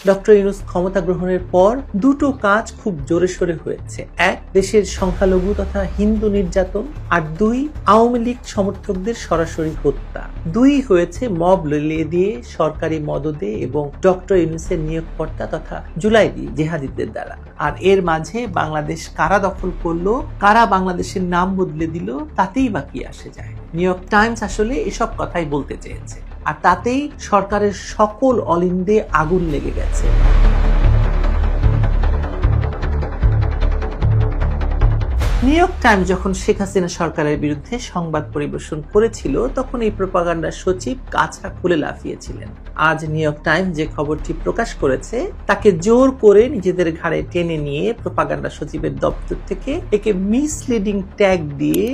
Doctor Yunus ক্ষমতা গ্রহণের পর দুটো কাজ খুব জোরে সোরে হয়েছে। এক, দেশের সংখ্যালঘু তথা হিন্দু নির্যাতন, আর দুই, আওয়ামী লীগ সমর্থকদের সরাসরি হত্যা। দুই হয়েছে মব লেলিয়ে দিয়ে, সরকারি মদদে এবং ডক্টর ইউনূসের নিয়োগকর্তা তথা জুলাইবি জেহাদিদের দ্বারা। আর এর মাঝে বাংলাদেশ কারা দখল করলো, কারা বাংলাদেশের নাম বদলে দিল, তাতেই বা কি আসে যায়। নিউ ইয়র্ক টাইমস আসলে এসব কথাই বলতে চেয়েছে, আর তাতেই সরকারের সকল অলিন্দে আগুন লেগে গেছে। নিউ ইয়র্ক টাইমস যখন শেখ হাসিনা সরকারের বিরুদ্ধে সংবাদ পরিবেশন করেছিল, তখন এই প্রোপাগান্ডার সচিব কাছা খুলে লাফিয়েছিলেন। আজ নিউ ইয়র্ক টাইমস যে খবরটি প্রকাশ করেছে, তাকে জোর করে নিজেদের ঘাড়ে টেনে নিয়ে প্রোপাগান্ডা সচিবের দপ্তর থেকে একে মিসলিডিং ট্যাগ দিয়ে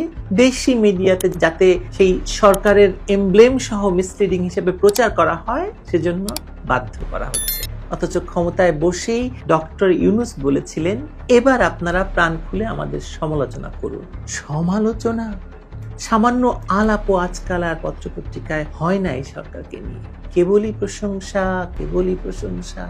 দেশি মিডিয়াতে যাতে সেই সরকারের এমব্লেম সহ মিসলিডিং হিসেবে প্রচার করা হয়, সেজন্য বাধ্য করা হচ্ছে। অথচ ক্ষমতায় বসেই ডক্টর ইউনূস বলেছিলেন, এবার আপনারা প্রাণ খুলে আমাদের সমালোচনা করুন। সমালোচনা সামান্য আলাপ আজকাল আর পত্রপত্রিকায় হয় না এই সরকারকে নিয়ে। কেবলই প্রশংসা, কেবলই প্রশংসা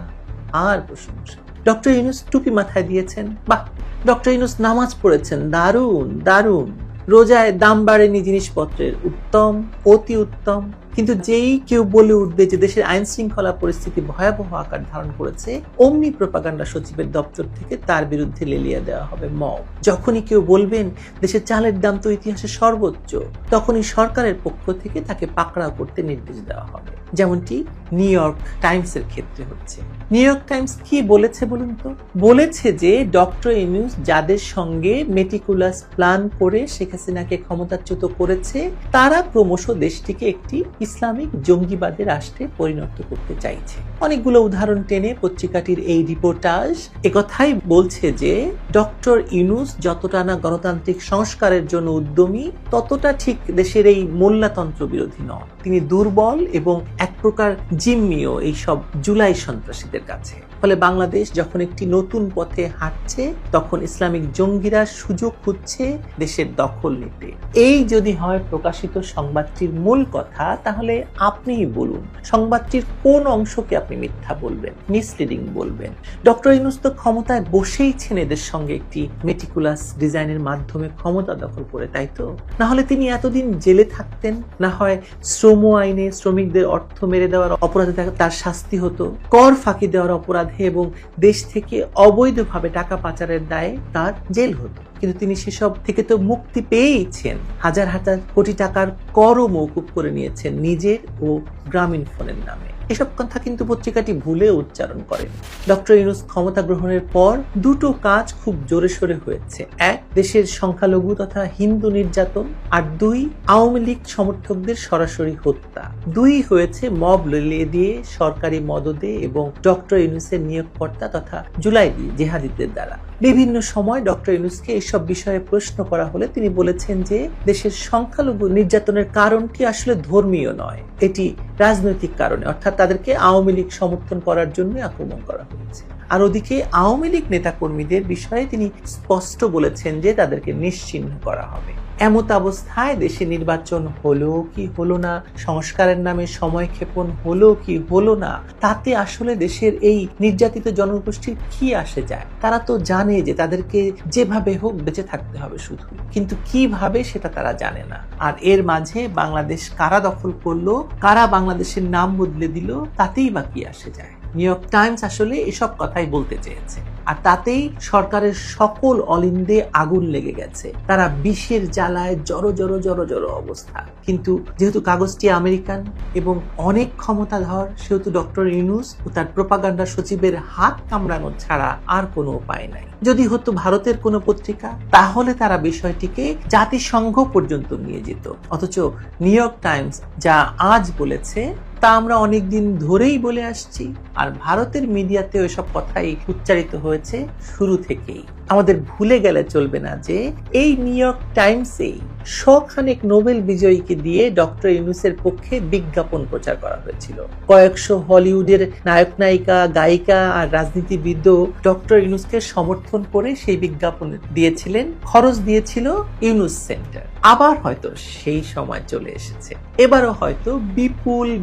আর প্রশংসা। ডক্টর ইউনূস টুপি মাথায় দিয়েছেন, বাহ। ডক্টর ইউনূস নামাজ পড়েছেন, দারুণ দারুণ। রোজায় দাম বাড়েনি জিনিসপত্রের, উত্তম, অতি উত্তম। কিন্তু যেই কেউ বলে উঠবে যে দেশের আইন শৃঙ্খলা পরিস্থিতি ভয়াবহ আকার ধারণ করেছে, অমনি প্রোপাগান্ডা সচিবের দপ্তর থেকে তার বিরুদ্ধে লেলিয়ে দেওয়া হবে মব। যখনই কেউ বলবেন দেশের চালের দাম তো ইতিহাসে সর্বোচ্চ, তখনই সরকারের পক্ষ থেকে তাকে পাকড়াও করতে নির্দেশ দেওয়া হবে, যেমনটি নিউ ইয়র্ক টাইমসের ক্ষেত্রে হচ্ছে। নিউ ইয়র্ক টাইমস কি বলেছে বলুন তো? বলেছে যে ডক্টর ইউনূস যাদের সঙ্গে মেটিকুলাস প্ল্যান করে শেখ হাসিনাকে ক্ষমতাচ্যুত করেছে, তারা ক্রমশ দেশটিকে একটি ইসলামিক জঙ্গিবাদের রাষ্ট্রে পরিণত করতে চাইছে। অনেকগুলো উদাহরণ টেনে পত্রিকাটির এই রিপোর্টাজ একথাই বলছে যে ডক্টর ইউনূস যতটা না গণতান্ত্রিক সংস্কারের জন্য উদ্যমী, ততটা ঠিক দেশের এই মোল্লাতন্ত্র বিরোধী নন। তিনি দুর্বল এবং এক প্রকার জিম্মিও এইসব জুলাই সন্ত্রাসীদের কাছে। ফলে বাংলাদেশ যখন একটি নতুন পথে হাঁটছে, তখন ইসলামিক জঙ্গিরা সুযোগ খুঁজছে দেশের দখল নিতে। এই যদি হয় প্রকাশিত সংবাদটির মূল কথা, তাহলে আপনিই বলুন সংবাদটির কোন অংশকে আপনি মিথ্যা বলবেন, মিসলিডিং বলবেন। ডক্টর ইউনূস তো ক্ষমতায় বসেইছেন এদের সঙ্গে একটি মেটিকুলাস ডিজাইনের মাধ্যমে ক্ষমতা দখল করে, তাই তো? না হলে তিনি এতদিন জেলে থাকতেন, না হয় শ্রম আইনে শ্রমিকদের অর্থ মেরে দেওয়ার অপরাধে তার শাস্তি হতো, কর ফাঁকি দেওয়ার অপরাধে এবং দেশ থেকে অবৈধভাবে টাকা পাচারের দায়ে তার জেল হতো। কিন্তু তিনি সেসব থেকে তো মুক্তি পেয়েইছেন। হাজার হাজার কোটি টাকার করও মওকুফ করে নিয়েছেন নিজের ও গ্রামীণ ফোনের নামে। এসব কথা কিন্তু পত্রিকাটি ভুলে উচ্চারণ করেন। ডক্টর ইউনূস ক্ষমতা গ্রহণের পর দুটো কাজ খুব জোরে সোরে হয়েছে। এক, দেশের সংখ্যালঘু তথা হিন্দু নির্যাতন, আর দুই, আওয়ামী লীগ সমর্থকদের সরাসরি হত্যা। দুই হয়েছে মব লেলিয়ে দিয়ে, সরকারি মদদে এবং ডক্টর ইউনূসের নিয়োগকর্তা তথা জুলাইবি জেহাদিদের দ্বারা। বিভিন্ন সময় ডক্টর ইউনূসকে এসব বিষয়ে প্রশ্ন করা হলে তিনি বলেছেন যে দেশের সংখ্যালঘু নির্যাতনের কারণটি আসলে ধর্মীয় নয়, এটি রাজনৈতিক কারণে, অর্থাৎ তাদেরকে আওয়ামী লীগ সমর্থন করার জন্য আক্রমণ করা হয়েছে। আর ওদিকে আওয়ামী লীগ নেতাকর্মীদের বিষয়ে তিনি স্পষ্ট বলেছেন যে তাদেরকে নিশ্চিহ্ন করা হবে। এমত অবস্থায় দেশে নির্বাচন হলো কি হলো না, সংস্কারের নামে সময় ক্ষেপণ হলো কি হলো না, তাতে আসলে দেশের এই নির্যাতিত জনগোষ্ঠীর কি আসে যায়? তারা তো জানে যে তাদেরকে যেভাবে হোক বেঁচে থাকতে হবে শুধু, কিন্তু কিভাবে সেটা তারা জানে না। আর এর মাঝে বাংলাদেশ কারা দখল করলো, কারা বাংলাদেশের নাম বদলে দিল, তাতেই বা কি আসে যায়। নিউ ইয়র্ক টাইমস আসলে এসব কথাই বলতে চেয়েছে, আর তাতেই সরকারের সকল অলিন্দে আগুন লেগে গেছে। তারা বিষের জ্বালায় জড়ো জড়ো জড়ো জড়ো অবস্থা। কিন্তু যেহেতু কাগজটি আমেরিকান এবং অনেক ক্ষমতাধর, সেহেতু ডক্টর ইউনূস ও তার প্রোপাগান্ডা সচিবের হাত কামড়ানো ছাড়া আর কোনো উপায় নাই। যদি হতো ভারতের কোনো পত্রিকা, তাহলে তারা বিষয়টিকে জাতিসংঘ পর্যন্ত নিয়ে যেত। অথচ নিউ ইয়র্ক টাইমস যা আজ বলেছে, তা আমরা অনেকদিন ধরেই বলে আসছি, আর ভারতের মিডিয়াতেও এসব কথাই উচ্চারিত হয়েছে শুরু থেকেই। আমাদের ভুলে গেলে চলবে না যে এই নিউ ইয়র্ক টাইমসেই শখানেক নোবেল বিজয়ীকে দিয়ে ডক্টর ইউনূসের পক্ষে বিজ্ঞাপন প্রচার করা হয়েছিল। কয়েকশো হলিউডের নায়ক নায়িকা, গায়িকা আর রাজনীতিবিদও ডক্টর ইউনূসকে সমর্থন করে সেই বিজ্ঞাপন দিয়েছিলেন। খরচ দিয়েছিল ইউনূস সেন্টার। আবার হয়তো সেই সময় চলে এসেছে। এবারও হয়তো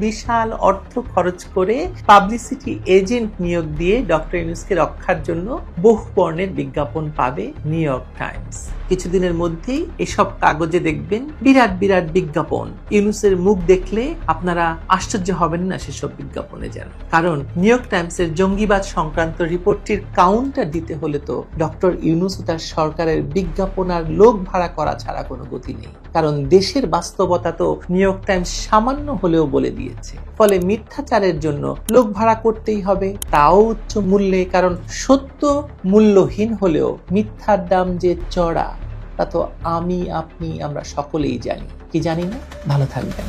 বিশাল অর্থ খরচ করে পাবলিসিটি এজেন্ট নিয়োগ দিয়ে ডক্টর ইউনূসকে রক্ষার জন্য বহু বর্ণের বিজ্ঞাপন পাবে নিউ ইয়র্ক টাইমস। কিছুদিনের মধ্যেই এসব কাগজে দেখবেন বিরাট বিজ্ঞাপন। ইউনূসের মুখ দেখলে আপনারা আশ্চর্য হবেন না সেসব বিজ্ঞাপনে যেন। কারণ নিউ ইয়র্ক টাইমসের জঙ্গিবাদ সংক্রান্ত রিপোর্টটির কাউন্টার দিতে হলে তো ডক্টর ইউনূস ও তার সরকারের বিজ্ঞাপন আর লোক ভাড়া করা ছাড়া কোনো গতি নেই। কারণ দেশের বাস্তবতা তো নিউ ইয়র্ক টাইমস সামান্য হলেও বলে দিয়েছে। ফলে মিথ্যাচারের জন্য লোক ভাড়া করতেই হবে, তাও উচ্চ মূল্যে। কারণ সত্য মূল্যহীন হলেও মিথ্যার দাম যে চড়া তা তো আপনি আমরা সকলেই জানি। কি জানি না? ভালো থাকবেন।